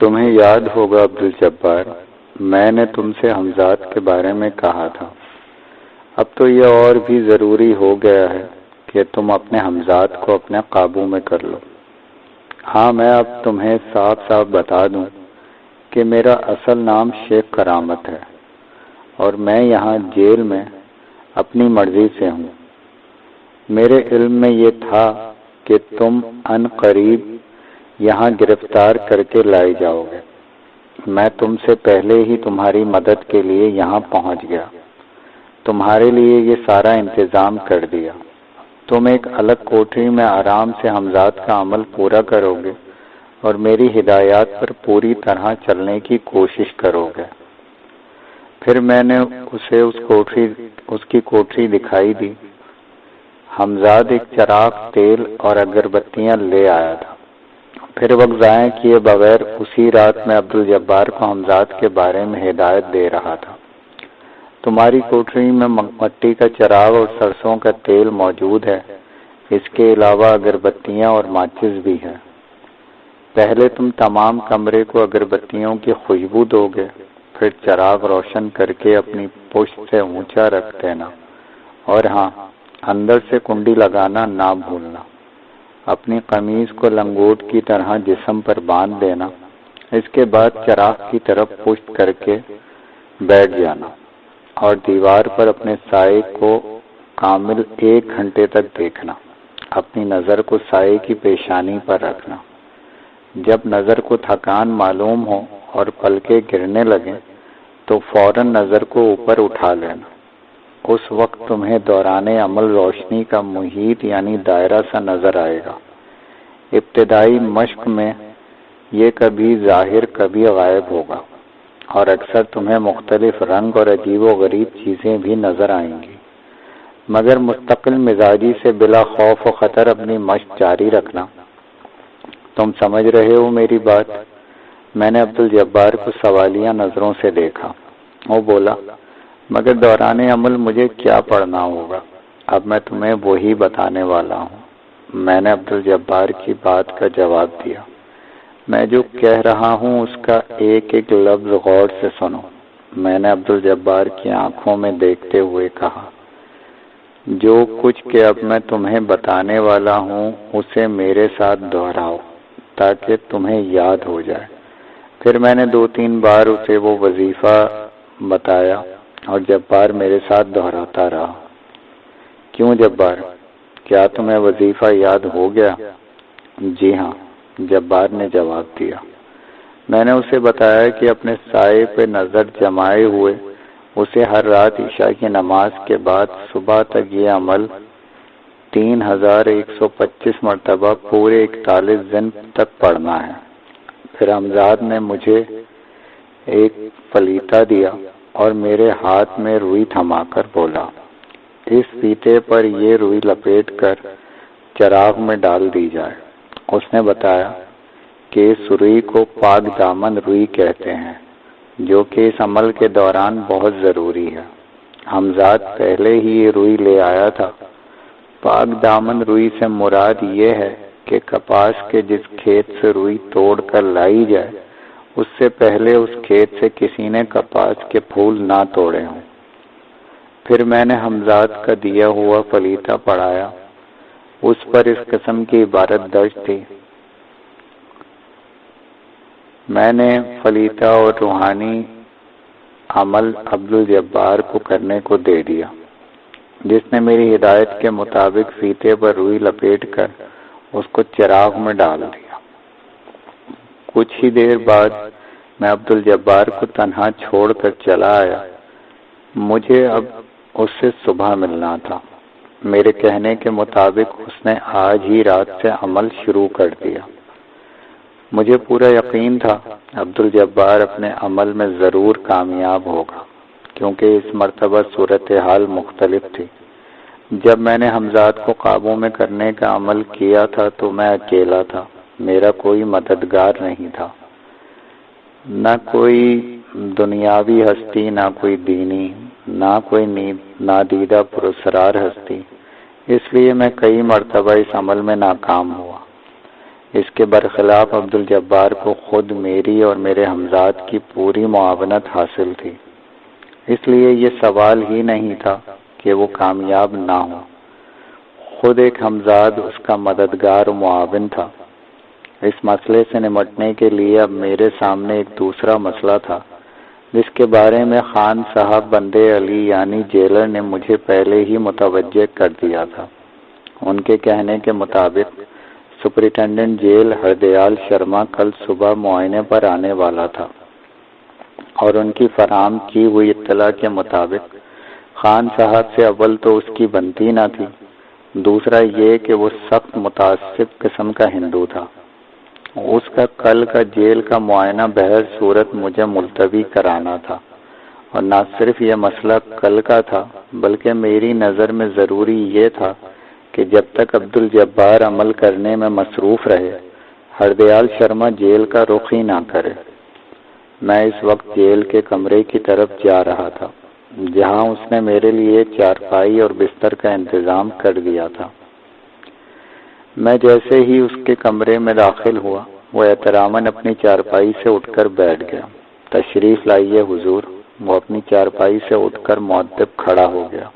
تمہیں یاد ہوگا عبدالجبار، میں نے تم سے حمزات کے بارے میں کہا تھا۔ اب تو یہ اور بھی ضروری ہو گیا ہے کہ تم اپنے حمزات کو اپنے قابو میں کر لو۔ ہاں، میں اب تمہیں صاف صاف بتا دوں کہ میرا اصل نام شیخ کرامت ہے، اور میں یہاں جیل میں اپنی مرضی سے ہوں۔ میرے علم میں یہ تھا کہ تم ان قریب یہاں گرفتار کر کے لائے جاؤ گے۔ میں تم سے پہلے ہی تمہاری مدد کے لیے یہاں پہنچ گیا، تمہارے لیے یہ سارا انتظام کر دیا۔ تم ایک الگ کوٹری میں آرام سے حمزات کا عمل پورا کرو گے اور میری ہدایات پر پوری طرح چلنے کی کوشش کرو گے۔ پھر میں نے اسے اس کی کوٹری دکھائی دی۔ حمزاد ایک چراغ، تیل اور اگربتیاں لے آیا تھا۔ پھر وقت ضائع کیے بغیر اسی رات میں عبدالجبار کو حمزات کے بارے میں ہدایت دے رہا تھا۔ تمہاری کوٹری میں مٹی کا چراغ اور سرسوں کا تیل موجود ہے، اس کے علاوہ اگربتیاں اور ماچس بھی ہے۔ پہلے تم تمام کمرے کو اگربتیوں کی خوشبو دو گے، پھر چراغ روشن کر کے اپنی پشت سے اونچا رکھ دینا، اور ہاں، اندر سے کنڈی لگانا نہ بھولنا۔ اپنی قمیض کو لنگوٹ کی طرح جسم پر باندھ دینا، اس کے بعد چراغ کی طرف پشت کر کے بیٹھ جانا، اور دیوار پر اپنے سائے کو کامل 1 گھنٹے تک دیکھنا۔ اپنی نظر کو سائے کی پیشانی پر رکھنا۔ جب نظر کو تھکان معلوم ہو اور پلکیں گرنے لگیں تو فوراً نظر کو اوپر اٹھا لینا۔ اس وقت تمہیں دوران عمل روشنی کا محیط یعنی دائرہ سا نظر آئے گا۔ ابتدائی مشق میں یہ کبھی ظاہر کبھی غائب ہوگا، اور اکثر تمہیں مختلف رنگ اور عجیب و غریب چیزیں بھی نظر آئیں گی، مگر مستقل مزاجی سے بلا خوف و خطر اپنی مشق جاری رکھنا۔ تم سمجھ رہے ہو میری بات؟ میں نے عبدالجبار کو سوالیہ نظروں سے دیکھا۔ وہ بولا، مگر دوران عمل مجھے کیا پڑھنا ہوگا؟ اب میں تمہیں وہی بتانے والا ہوں۔ میں نے عبدالجبار کی بات کا جواب دیا۔ میں جو کہہ رہا ہوں اس کا ایک ایک لفظ غور سے سنو۔ میں نے عبدالجبار کی آنکھوں میں دیکھتے ہوئے کہا، جو کچھ کہ اب میں تمہیں بتانے والا ہوں اسے میرے ساتھ دہراؤ تاکہ تمہیں یاد ہو جائے۔ پھر میں نے 2-3 بار اسے وہ وظیفہ بتایا اور جبار میرے ساتھ دہراتا رہا۔ کیوں جبار، کیا تمہیں وظیفہ یاد ہو گیا؟ جی ہاں، جبار نے جواب دیا۔ میں نے اسے بتایا کہ اپنے سائے پہ نظر جمائے ہوئے اسے ہر رات عشاء کی نماز کے بعد صبح تک یہ عمل 3125 مرتبہ پورے 41 دن تک پڑھنا ہے۔ پھر حمزاد نے مجھے ایک فلیطہ دیا اور میرے ہاتھ میں روئی تھما کر بولا، اس فیتے پر یہ روئی لپیٹ کر چراغ میں ڈال دی جائے۔ اس نے بتایا کہ اس روئی کو پاک دامن روئی کہتے ہیں، جو کہ اس عمل کے دوران بہت ضروری ہے۔ حمزاد پہلے ہی یہ روئی لے آیا تھا۔ پاک دامن روئی سے مراد یہ ہے کہ کپاس کے جس کھیت سے روئی توڑ کر لائی جائے اس سے پہلے اس کھیت سے کسی نے کپاس کے پھول نہ توڑے ہوں۔ پھر میں نے حمزاد کا دیا ہوا فلیطہ پڑھایا۔ اس پر اس قسم کی عبارت درج تھی، میں نے فلیطہ اور روحانی عمل عبدالجبار کو کرنے کو دے دیا، جس نے میری ہدایت کے مطابق فیتے پر روئی لپیٹ کر اس کو چراغ میں ڈال دیا۔ کچھ ہی دیر بعد میں عبدالجبار کو تنہا چھوڑ کر چلا آیا۔ مجھے اب اس سے صبح ملنا تھا۔ میرے کہنے کے مطابق اس نے آج ہی رات سے عمل شروع کر دیا۔ مجھے پورا یقین تھا عبدالجبار اپنے عمل میں ضرور کامیاب ہوگا، کیونکہ اس مرتبہ صورتحال مختلف تھی۔ جب میں نے حمزات کو قابو میں کرنے کا عمل کیا تھا تو میں اکیلا تھا، میرا کوئی مددگار نہیں تھا، نہ کوئی دنیاوی ہستی، نہ کوئی دینی، نہ کوئی نادیدہ پراسرار ہستی۔ اس لیے میں کئی مرتبہ اس عمل میں ناکام ہوا۔ اس کے برخلاف عبدالجبار کو خود میری اور میرے ہمزاد کی پوری معاونت حاصل تھی، اس لیے یہ سوال ہی نہیں تھا کہ وہ کامیاب نہ ہو۔ خود ایک ہمزاد اس کا مددگار و معاون تھا۔ اس مسئلے سے نمٹنے کے لیے اب میرے سامنے ایک دوسرا مسئلہ تھا، جس کے بارے میں خان صاحب بندے علی یعنی جیلر نے مجھے پہلے ہی متوجہ کر دیا تھا۔ ان کے کہنے کے مطابق سپرنٹینڈنٹ جیل ہردیال شرما کل صبح معائنے پر آنے والا تھا، اور ان کی فراہم کی ہوئی اطلاع کے مطابق خان صاحب سے اول تو اس کی بنتی نہ تھی، دوسرا یہ کہ وہ سخت متعصب قسم کا ہندو تھا۔ اس کا کل کا جیل کا معائنہ بہر صورت مجھے ملتوی کرانا تھا، اور نہ صرف یہ مسئلہ کل کا تھا بلکہ میری نظر میں ضروری یہ تھا کہ جب تک عبدالجبار عمل کرنے میں مصروف رہے، ہردیال شرما جیل کا رخ ہی نہ کرے۔ میں اس وقت جیل کے کمرے کی طرف جا رہا تھا، جہاں اس نے میرے لیے چارپائی اور بستر کا انتظام کر دیا تھا۔ میں جیسے ہی اس کے کمرے میں داخل ہوا، وہ احتراماً اپنی چارپائی سے اٹھ کر بیٹھ گیا۔ تشریف لائیے حضور۔ وہ اپنی چارپائی سے اٹھ کر مؤدب کھڑا ہو گیا۔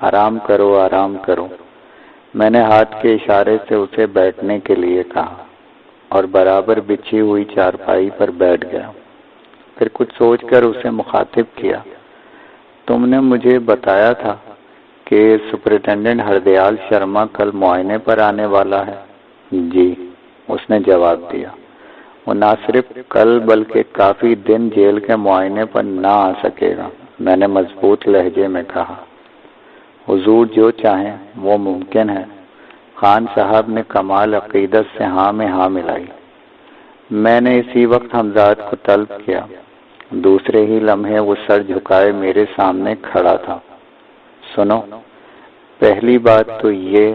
آرام کرو، آرام کرو، میں نے ہاتھ کے اشارے سے اسے بیٹھنے کے لیے کہا، اور برابر بچھی ہوئی چارپائی پر بیٹھ گیا۔ پھر کچھ سوچ کر اسے مخاطب کیا، تم نے مجھے بتایا تھا کہ سپرنٹینڈنٹ ہردیال شرما کل معائنے پر آنے والا ہے؟ جی، اس نے جواب دیا۔ وہ نہ صرف کل بلکہ کافی دن جیل کے معائنے پر نہ آ سکے گا، میں نے مضبوط لہجے میں کہا۔ حضور جو چاہیں وہ ممکن ہے، خان صاحب نے کمال عقیدت سے ہاں میں ہاں ملائی۔ میں نے اسی وقت حمزاد کو طلب کیا۔ دوسرے ہی لمحے وہ سر جھکائے میرے سامنے کھڑا تھا۔ سنو، پہلی بات تو یہ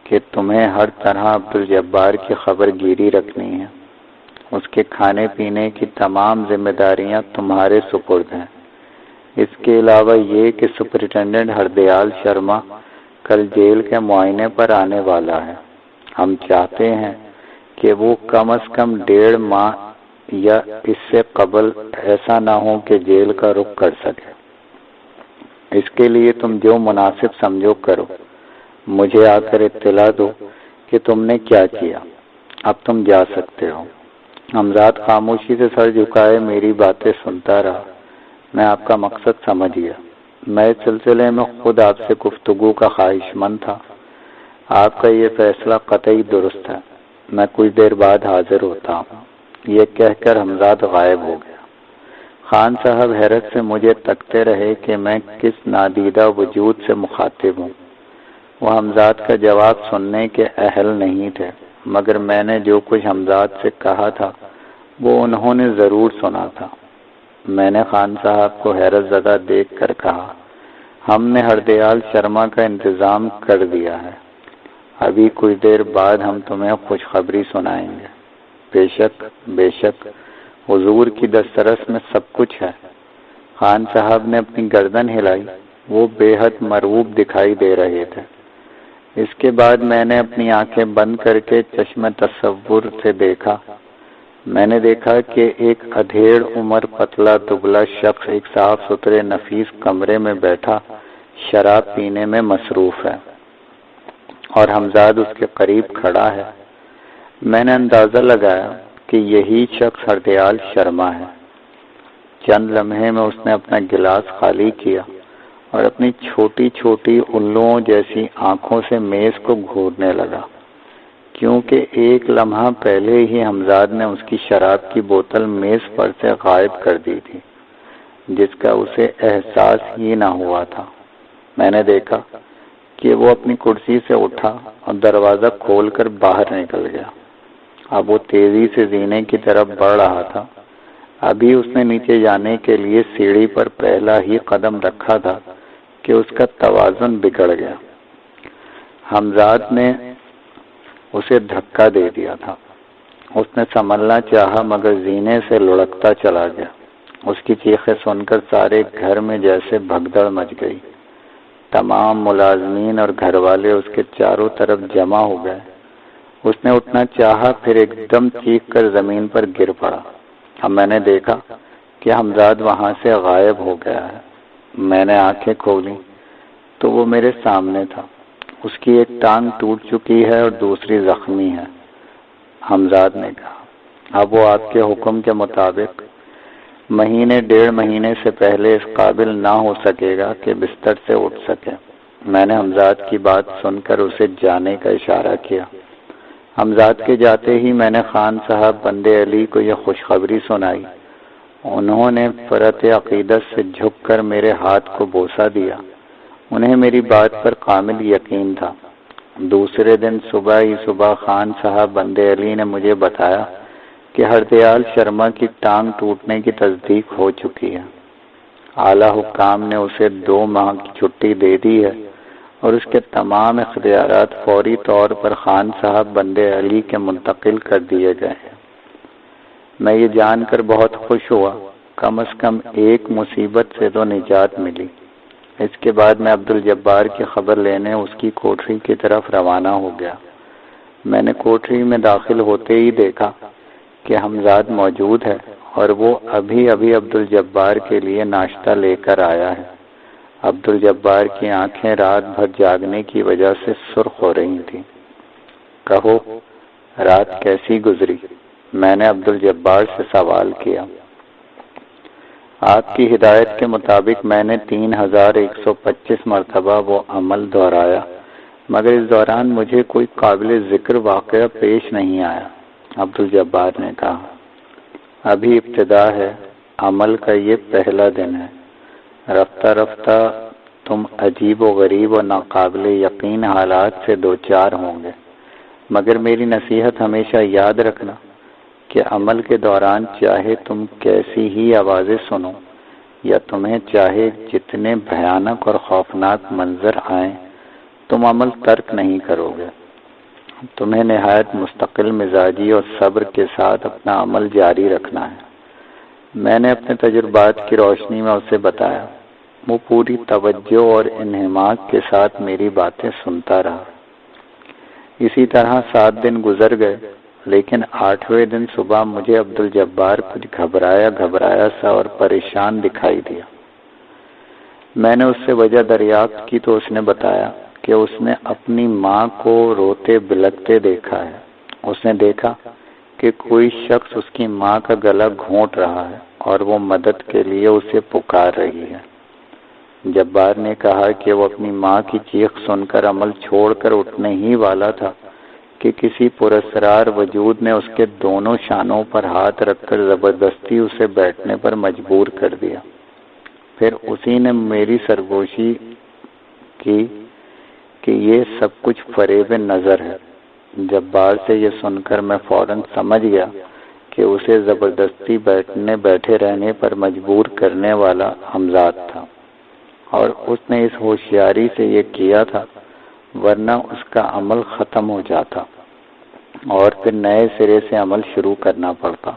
کہ تمہیں ہر طرح عبدالجبار کی خبر گیری رکھنی ہے۔ اس کے کھانے پینے کی تمام ذمہ داریاں تمہارے سپرد ہیں۔ اس کے علاوہ یہ کہ سپرنٹینڈنٹ ہردیال شرما کل جیل کے معائنے پر آنے والا ہے۔ ہم چاہتے ہیں کہ وہ کم از کم 1.5 ماہ یا اس سے قبل ایسا نہ ہو کہ جیل کا رخ کر سکے۔ اس کے لیے تم جو مناسب سمجھو کرو، مجھے آ کر اطلاع دو کہ تم نے کیا کیا۔ اب تم جا سکتے ہو۔ حمزاد خاموشی سے سر جھکائے میری باتیں سنتا رہا۔ میں آپ کا مقصد سمجھ گیا۔ میں اس سلسلے میں خود آپ سے گفتگو کا خواہش مند تھا۔ آپ کا یہ فیصلہ قطعی درست ہے۔ میں کچھ دیر بعد حاضر ہوتا ہوں۔ یہ کہہ کر حمزاد غائب ہو گیا۔ خان صاحب حیرت سے مجھے تکتے رہے کہ میں کس نادیدہ وجود سے مخاطب ہوں۔ وہ حمزاد کا جواب سننے کے اہل نہیں تھے، مگر میں نے جو کچھ حمزاد سے کہا تھا وہ انہوں نے ضرور سنا تھا۔ میں نے خان صاحب کو حیرت زدہ دیکھ کر کہا، ہم نے ہردیال شرما کا انتظام کر دیا ہے۔ ابھی کچھ دیر بعد ہم تمہیں خوشخبری سنائیں گے۔ بے شک، بے شک، حضور کی دسترس میں سب کچھ ہے۔ خان صاحب نے اپنی گردن ہلائی۔ وہ بے حد مرعوب دکھائی دے رہے تھے۔ اس کے بعد میں نے اپنی آنکھیں بند کر کے چشم تصور سے دیکھا۔ میں نے دیکھا کہ ایک ادھیڑ عمر پتلا دبلا شخص ایک صاف ستھرے نفیس کمرے میں بیٹھا شراب پینے میں مصروف ہے، اور حمزاد اس کے قریب کھڑا ہے۔ میں نے اندازہ لگایا کہ یہی شخص ہردیال شرما ہے۔ چند لمحے میں اس نے اپنا گلاس خالی کیا اور اپنی چھوٹی چھوٹی الوؤں جیسی آنکھوں سے میز کو گھورنے لگا، کیونکہ ایک لمحہ پہلے ہی حمزاد نے اس کی شراب کی بوتل میز پر سے غائب کر دی تھی، جس کا اسے احساس ہی نہ ہوا تھا۔ میں نے دیکھا کہ وہ اپنی کرسی سے اٹھا اور دروازہ کھول کر باہر نکل گیا۔ اب وہ تیزی سے زینے کی طرف بڑھ رہا تھا۔ ابھی اس نے نیچے جانے کے لیے سیڑھی پر پہلا ہی قدم رکھا تھا کہ اس کا توازن بگڑ گیا۔ حمزاد نے اسے دھکا دے دیا تھا۔ اس نے سنبھلنا چاہا مگر زینے سے لڑکتا چلا گیا۔ اس کی چیخیں سن کر سارے گھر میں جیسے بھگدڑ مچ گئی۔ تمام ملازمین اور گھر والے اس کے چاروں طرف جمع ہو گئے۔ اس نے اٹھنا چاہا، پھر ایک دم چیخ کر زمین پر گر پڑا۔ اب میں نے دیکھا کہ حمزاد وہاں سے غائب ہو گیا ہے۔ میں نے آنکھیں کھولی تو وہ میرے سامنے تھا۔ اس کی ایک ٹانگ ٹوٹ چکی ہے اور دوسری زخمی ہے۔ حمزاد نے کہا، اب وہ آپ کے حکم کے مطابق مہینے 1.5 مہینے سے پہلے اس قابل نہ ہو سکے گا کہ بستر سے اٹھ سکے۔ میں نے حمزاد کی بات سن کر اسے جانے کا اشارہ کیا۔ حمزاد کے جاتے ہی میں نے خان صاحب بندے علی کو یہ خوشخبری سنائی۔ انہوں نے فرط عقیدت سے جھک کر میرے ہاتھ کو بوسہ دیا۔ انہیں میری بات پر کامل یقین تھا۔ دوسرے دن صبح ہی خان صاحب بندے علی نے مجھے بتایا کہ ہردیال شرما کی ٹانگ ٹوٹنے کی تصدیق ہو چکی ہے۔ اعلیٰ حکام نے اسے 2 ماہ کی چھٹی دے دی ہے اور اس کے تمام اختیارات فوری طور پر خان صاحب بندے علی کے منتقل کر دیے گئے ہیں۔ میں یہ جان کر بہت خوش ہوا، کم از کم ایک مصیبت سے تو نجات ملی۔ اس کے بعد میں عبدالجبار کی خبر لینے اس کی کوٹری کی طرف روانہ ہو گیا۔ میں نے کوٹری میں داخل ہوتے ہی دیکھا کہ حمزاد موجود ہے اور وہ ابھی عبدالجبار کے لیے ناشتہ لے کر آیا ہے۔ عبدالجبار کی آنکھیں رات بھر جاگنے کی وجہ سے سرخ ہو رہی تھیں۔ کہو، رات کیسی گزری؟ میں نے عبدالجبار سے سوال کیا۔ آپ کی ہدایت کے مطابق میں نے 3125 مرتبہ وہ عمل دہرایا، مگر اس دوران مجھے کوئی قابل ذکر واقعہ پیش نہیں آیا۔ عبدالجبار نے کہا، ابھی ابتدا ہے، عمل کا یہ پہلا دن ہے۔ رفتہ رفتہ تم عجیب و غریب و ناقابل یقین حالات سے دوچار ہوں گے، مگر میری نصیحت ہمیشہ یاد رکھنا کہ عمل کے دوران چاہے تم کیسی ہی آوازیں سنو یا تمہیں چاہے جتنے بھیانک اور خوفناک منظر آئیں، تم عمل ترک نہیں کرو گے۔ تمہیں نہایت مستقل مزاجی اور صبر کے ساتھ اپنا عمل جاری رکھنا ہے۔ میں نے اپنے تجربات کی روشنی میں اسے بتایا۔ وہ پوری توجہ اور انہماک کے ساتھ میری باتیں سنتا رہا۔ اسی طرح 7 دن گزر گئے، لیکن 8ویں دن صبح مجھے عبدالجبار کچھ گھبرایا سا اور پریشان دکھائی دیا۔ میں نے اس سے وجہ دریافت کی تو اس نے بتایا کہ اس نے اپنی ماں کو روتے بلکتے دیکھا ہے۔ اس نے دیکھا کہ کوئی شخص اس کی ماں کا گلا گھونٹ رہا ہے اور وہ مدد کے لیے اسے پکار رہی ہے۔ جبار نے کہا کہ وہ اپنی ماں کی چیخ سن کر عمل چھوڑ کر اٹھنے ہی والا تھا کہ کسی پراسرار وجود نے اس کے دونوں شانوں پر ہاتھ رکھ کر زبردستی اسے بیٹھنے پر مجبور کر دیا۔ پھر اسی نے میری سرگوشی کی کہ یہ سب کچھ فریب نظر ہے۔ جبار سے یہ سن کر میں فوراً سمجھ گیا کہ اسے زبردستی بیٹھے رہنے پر مجبور کرنے والا حمزاد تھا، اور اس نے اس ہوشیاری سے یہ کیا تھا، ورنہ اس کا عمل ختم ہو جاتا اور پھر نئے سرے سے عمل شروع کرنا پڑتا۔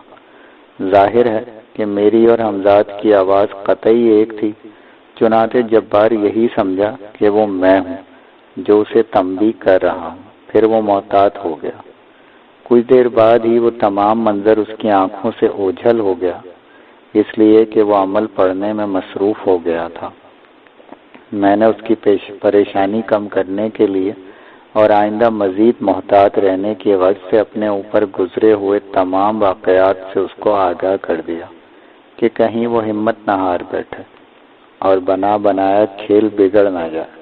ظاہر ہے کہ میری اور حمزاد کی آواز قطعی ایک تھی، چنانچہ جبار یہی سمجھا کہ وہ میں ہوں جو اسے تنبیہ کر رہا ہوں۔ پھر وہ محتاط ہو گیا۔ کچھ دیر بعد ہی وہ تمام منظر اس کی آنکھوں سے اوجھل ہو گیا، اس لیے کہ وہ عمل پڑھنے میں مصروف ہو گیا تھا۔ میں نے اس کی پریشانی کم کرنے کے لیے اور آئندہ مزید محتاط رہنے کی غرض سے اپنے اوپر گزرے ہوئے تمام واقعات سے اس کو آگاہ کر دیا کہ کہیں وہ ہمت نہ ہار بیٹھے اور بنایا کھیل بگڑ نہ جائے۔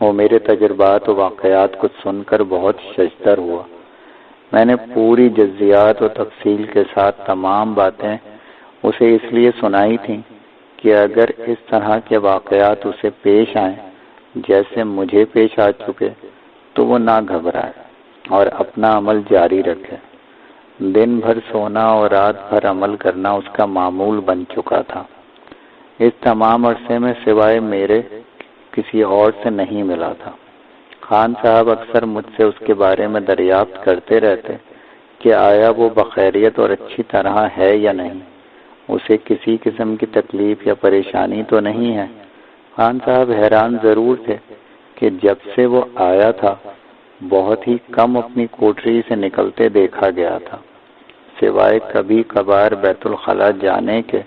وہ میرے تجربات و واقعات کو سن کر بہت ششدر ہوا۔ میں نے پوری جزیات و تفصیل کے ساتھ تمام باتیں اسے اس لیے سنائی تھیں کہ اگر اس طرح کے واقعات اسے پیش آئیں جیسے مجھے پیش آ چکے تو وہ نہ گھبرائے اور اپنا عمل جاری رکھے۔ دن بھر سونا اور رات بھر عمل کرنا اس کا معمول بن چکا تھا۔ اس تمام عرصے میں سوائے میرے کسی اور سے نہیں ملا تھا۔ خان صاحب اکثر مجھ سے اس کے بارے میں دریافت کرتے رہتے کہ آیا وہ بخیریت اور اچھی طرح ہے یا نہیں، اسے کسی قسم کی تکلیف یا پریشانی تو نہیں ہے۔ خان صاحب حیران ضرور تھے کہ جب سے وہ آیا تھا بہت ہی کم اپنی کوٹری سے نکلتے دیکھا گیا تھا، سوائے کبھی کبھار بیت الخلاء جانے کے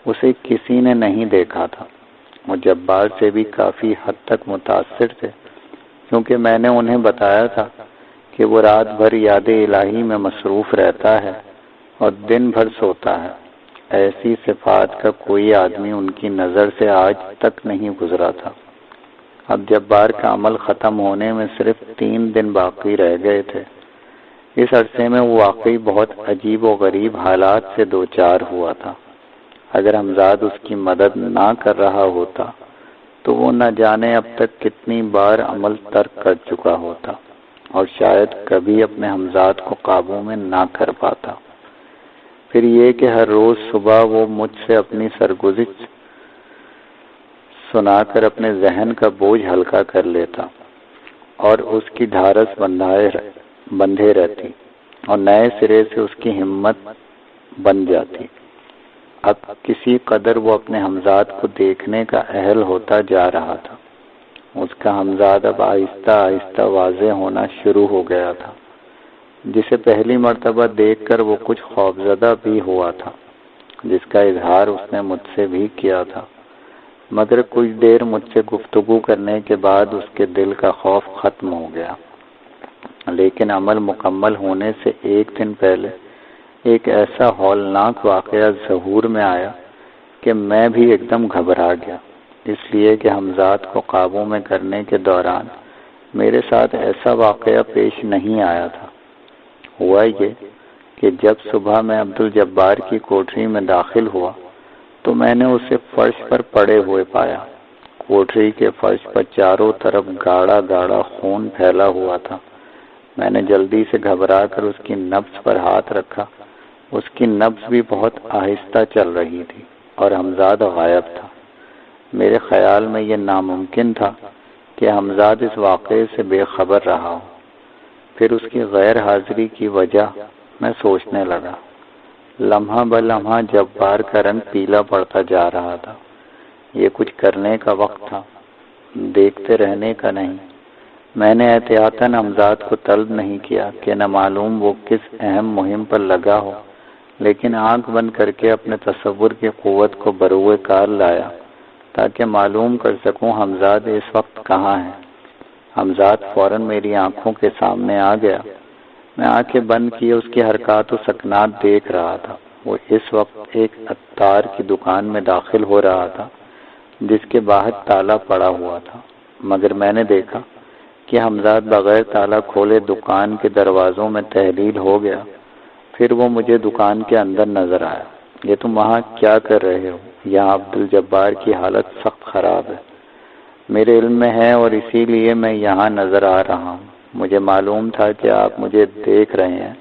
اسے کسی نے نہیں دیکھا تھا۔ وہ جبار سے بھی کافی حد تک متاثر تھے، کیونکہ میں نے انہیں بتایا تھا کہ وہ رات بھر یاد الہی میں مصروف رہتا ہے اور دن بھر سوتا ہے۔ ایسی صفات کا کوئی آدمی ان کی نظر سے آج تک نہیں گزرا تھا۔ اب جبار کا عمل ختم ہونے میں صرف 3 دن باقی رہ گئے تھے۔ اس عرصے میں وہ واقعی بہت عجیب و غریب حالات سے دوچار ہوا تھا۔ اگر حمزاد اس کی مدد نہ کر رہا ہوتا تو وہ نہ جانے اب تک کتنی بار عمل ترک کر چکا ہوتا اور شاید کبھی اپنے حمزاد کو قابو میں نہ کر پاتا۔ پھر یہ کہ ہر روز صبح وہ مجھ سے اپنی سرگزشت سنا کر اپنے ذہن کا بوجھ ہلکا کر لیتا اور اس کی ڈھارس بندھے رہتی اور نئے سرے سے اس کی ہمت بن جاتی۔ اب کسی قدر وہ اپنے حمزاد کو دیکھنے کا اہل ہوتا جا رہا تھا۔ اس کا حمزاد اب آہستہ آہستہ واضح ہونا شروع ہو گیا تھا، جسے پہلی مرتبہ دیکھ کر وہ کچھ خوفزدہ بھی ہوا تھا، جس کا اظہار اس نے مجھ سے بھی کیا تھا، مگر کچھ دیر مجھ سے گفتگو کرنے کے بعد اس کے دل کا خوف ختم ہو گیا۔ لیکن عمل مکمل ہونے سے 1 دن پہلے ایک ایسا ہولناک واقعہ ظہور میں آیا کہ میں بھی ایک دم گھبرا گیا، اس لیے کہ حمزاد کو قابو میں کرنے کے دوران میرے ساتھ ایسا واقعہ پیش نہیں آیا تھا۔ ہوا یہ کہ جب صبح میں عبدالجبار کی کوٹری میں داخل ہوا تو میں نے اسے فرش پر پڑے ہوئے پایا۔ کوٹری کے فرش پر چاروں طرف گاڑھا گاڑھا خون پھیلا ہوا تھا۔ میں نے جلدی سے گھبرا کر اس کی نبض پر ہاتھ رکھا۔ اس کی نبض بھی بہت آہستہ چل رہی تھی اور حمزاد غائب تھا۔ میرے خیال میں یہ ناممکن تھا کہ حمزاد اس واقعے سے بے خبر رہا ہو۔ پھر اس کی غیر حاضری کی وجہ میں سوچنے لگا۔ لمحہ بلمحہ جبار کا رنگ پیلا پڑتا جا رہا تھا۔ یہ کچھ کرنے کا وقت تھا، دیکھتے رہنے کا نہیں۔ میں نے احتیاطاً حمزاد کو طلب نہیں کیا کہ نہ معلوم وہ کس اہم مہم پر لگا ہو، لیکن آنکھ بند کر کے اپنے تصور کی قوت کو بروئے کار لایا تاکہ معلوم کر سکوں حمزاد اس وقت کہاں ہے۔ حمزاد فوراً میری آنکھوں کے سامنے آ گیا۔ میں آنکھیں بند کیے اس کی حرکات و سکنات دیکھ رہا تھا۔ وہ اس وقت ایک عطار کی دکان میں داخل ہو رہا تھا جس کے باہر تالا پڑا ہوا تھا، مگر میں نے دیکھا کہ حمزاد بغیر تالا کھولے دکان کے دروازوں میں تحلیل ہو گیا۔ پھر وہ مجھے دکان کے اندر نظر آیا۔ یہ تم وہاں کیا کر رہے ہو؟ یہاں عبدالجبار کی حالت سخت خراب ہے، میرے علم میں ہے، اور اسی لیے میں یہاں نظر آ رہا ہوں۔ مجھے معلوم تھا کہ آپ مجھے دیکھ رہے ہیں،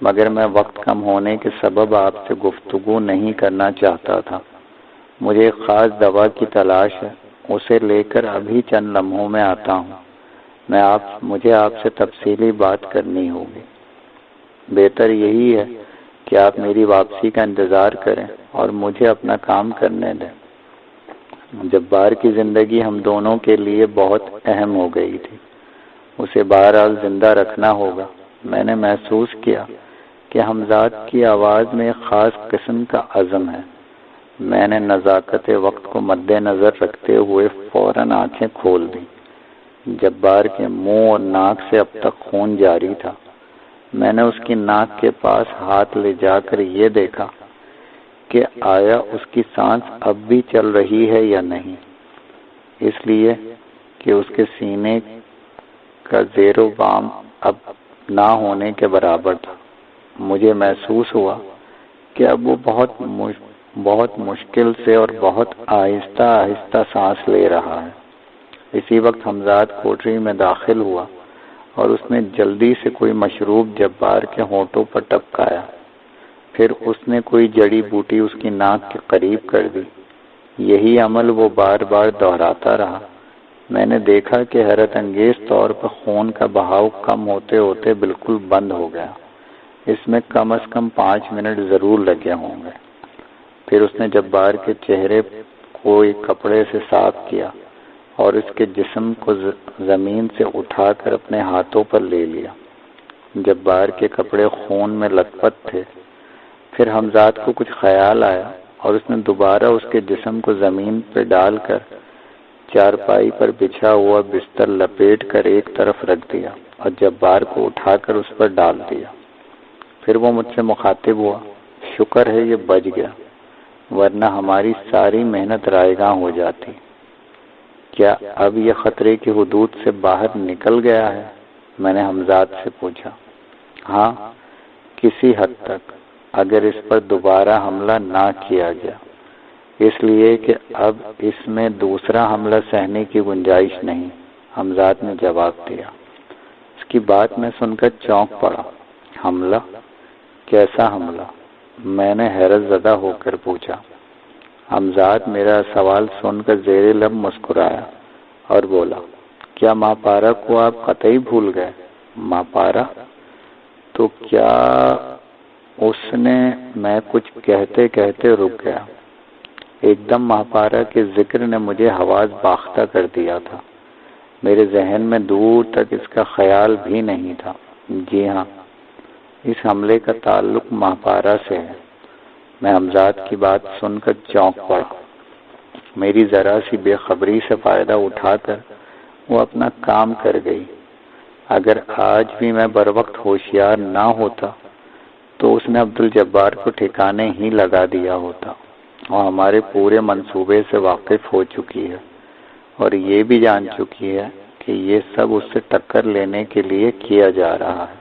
مگر میں وقت کم ہونے کے سبب آپ سے گفتگو نہیں کرنا چاہتا تھا۔ مجھے ایک خاص دوا کی تلاش ہے، اسے لے کر ابھی چند لمحوں میں آتا ہوں۔ مجھے آپ سے تفصیلی بات کرنی ہوگی۔ بہتر یہی ہے کہ آپ میری واپسی کا انتظار کریں اور مجھے اپنا کام کرنے دیں۔ جبار کی زندگی ہم دونوں کے لیے بہت اہم ہو گئی تھی، اسے بہرحال زندہ رکھنا ہوگا۔ میں نے محسوس کیا کہ حمزاد کی آواز میں ایک خاص قسم کا عزم ہے۔ میں نے نزاکت وقت کو مد نظر رکھتے ہوئے فوراً آنکھیں کھول دیں۔ جبار کے منہ اور ناک سے اب تک خون جاری تھا۔ میں نے اس کی ناک کے پاس ہاتھ لے جا کر یہ دیکھا کہ آیا اس کی سانس اب بھی چل رہی ہے یا نہیں، اس لیے کہ اس کے سینے کا زیر و بام اب نہ ہونے کے برابر تھا۔ مجھے محسوس ہوا کہ اب وہ بہت مشکل سے اور بہت آہستہ آہستہ سانس لے رہا ہے۔ اسی وقت حمزاد کوٹری میں داخل ہوا اور اس نے جلدی سے کوئی مشروب جبار کے ہونٹوں پر ٹپکایا۔ پھر اس نے کوئی جڑی بوٹی اس کی ناک کے قریب کر دی۔ یہی عمل وہ بار بار دہراتا رہا۔ میں نے دیکھا کہ حیرت انگیز طور پر خون کا بہاؤ کم ہوتے ہوتے بالکل بند ہو گیا۔ اس میں کم از کم 5 منٹ ضرور لگے ہوں گے۔ پھر اس نے جبار کے چہرے کو ایک کپڑے سے صاف کیا۔ اور اس کے جسم کو زمین سے اٹھا کر اپنے ہاتھوں پر لے لیا۔ جبار کے کپڑے خون میں لت پت تھے۔ پھر حمزات کو کچھ خیال آیا اور اس نے دوبارہ اس کے جسم کو زمین پہ ڈال کر چارپائی پر بچھا ہوا بستر لپیٹ کر ایک طرف رکھ دیا اور جبار کو اٹھا کر اس پر ڈال دیا۔ پھر وہ مجھ سے مخاطب ہوا، شکر ہے یہ بچ گیا، ورنہ ہماری ساری محنت رائے گاں ہو جاتی۔ کیا اب یہ خطرے کی حدود سے باہر نکل گیا ہے؟ میں نے حمزات سے پوچھا۔ ہاں، کسی حد تک، اگر اس پر دوبارہ حملہ نہ کیا گیا، اس لیے کہ اب اس میں دوسرا حملہ سہنے کی گنجائش نہیں، حمزات نے جواب دیا۔ اس کی بات میں سن کر چونک پڑا۔ حملہ؟ کیسا حملہ؟ میں نے حیرت زدہ ہو کر پوچھا۔ حمزات میرا سوال سن کر زیر لب مسکرایا اور بولا، کیا ماں پارا کو آپ قطعی بھول گئے؟ ماں پارا؟ تو کیا اس نے؟ میں کچھ کہتے کہتے رک گیا۔ ایک دم ماں پارا کے ذکر نے مجھے حواس باختہ کر دیا تھا۔ میرے ذہن میں دور تک اس کا خیال بھی نہیں تھا۔ جی ہاں، اس حملے کا تعلق ماں پارا سے ہے۔ میں حمزات کی بات سن کر چونک پڑا۔ میری ذرا سی بے خبری سے فائدہ اٹھا کر وہ اپنا کام کر گئی۔ اگر آج بھی میں بروقت ہوشیار نہ ہوتا تو اس نے عبدالجبار کو ٹھکانے ہی لگا دیا ہوتا، اور ہمارے پورے منصوبے سے واقف ہو چکی ہے اور یہ بھی جان چکی ہے کہ یہ سب اس سے ٹکر لینے کے لیے کیا جا رہا ہے۔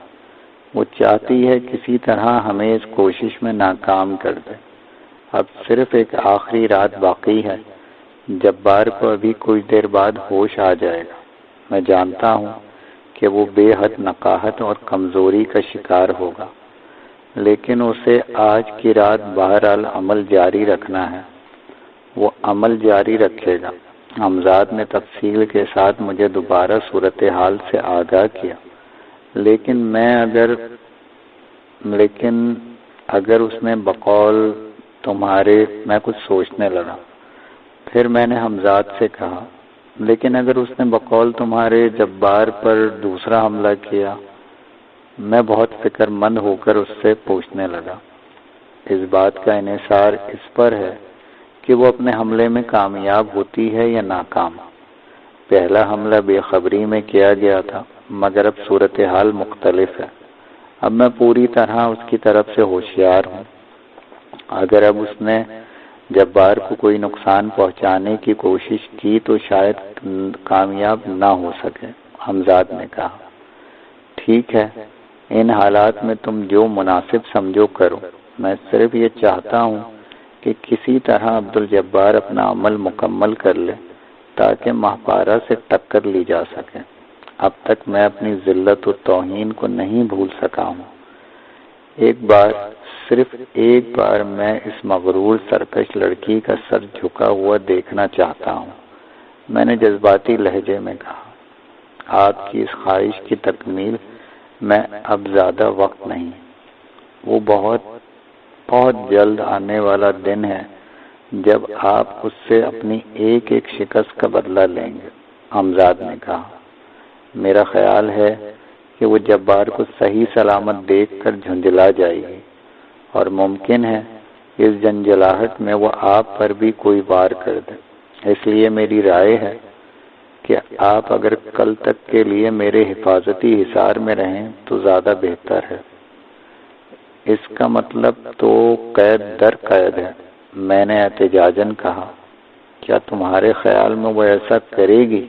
وہ چاہتی ہے کسی طرح ہمیں اس کوشش میں ناکام کر دے۔ اب صرف ایک آخری رات باقی ہے۔ جبار کو ابھی کچھ دیر بعد ہوش آ جائے گا۔ میں جانتا ہوں کہ وہ بے حد نقاہت اور کمزوری کا شکار ہوگا، لیکن اسے آج کی رات بہرحال عمل جاری رکھنا ہے۔ وہ عمل جاری رکھے گا۔ حمزات نے تفصیل کے ساتھ مجھے دوبارہ صورتحال سے آگاہ کیا، لیکن اگر اس نے بقول تمہارے، میں کچھ سوچنے لگا۔ پھر میں نے حمزات سے کہا، لیکن اگر اس نے بقول تمہارے جبار پر دوسرا حملہ کیا؟ میں بہت فکر مند ہو کر اس سے پوچھنے لگا۔ اس بات کا انحصار اس پر ہے کہ وہ اپنے حملے میں کامیاب ہوتی ہے یا ناکام۔ پہلا حملہ بے خبری میں کیا گیا تھا، مگر اب صورتحال مختلف ہے۔ اب میں پوری طرح اس کی طرف سے ہوشیار ہوں۔ اگر اب اس نے جبار کو کوئی نقصان پہنچانے کی کوشش کی تو شاید کامیاب نہ ہو سکے۔ حمزات نے کہا، ٹھیک ہے، ان حالات میں تم جو مناسب سمجھو کرو۔ میں صرف یہ چاہتا ہوں کہ کسی طرح عبدالجبار اپنا عمل مکمل کر لے تاکہ ماہپارا سے ٹکر لی جا سکے۔ اب تک میں اپنی ذلت و توہین کو نہیں بھول سکا ہوں۔ صرف ایک بار میں اس مغرور سرکش لڑکی کا سر جھکا ہوا دیکھنا چاہتا ہوں۔ میں نے جذباتی لہجے میں کہا، آپ کی اس خواہش کی تکمیل میں اب زیادہ وقت نہیں۔ وہ بہت بہت جلد آنے والا دن ہے جب آپ اس سے اپنی ایک ایک شکست کا بدلہ لیں گے۔ حمزات نے کہا، میرا خیال ہے کہ وہ جبار کو صحیح سلامت دیکھ کر جھنجلا جائے گی، اور ممکن ہے اس جنجلاہٹ میں وہ آپ پر بھی کوئی وار کر دے۔ اس لیے میری رائے ہے کہ آپ اگر کل تک کے لیے میرے حفاظتی حصار میں رہیں تو زیادہ بہتر ہے۔ اس کا مطلب تو قید در قید ہے، میں نے احتجاجاً کہا۔ کیا تمہارے خیال میں وہ ایسا کرے گی؟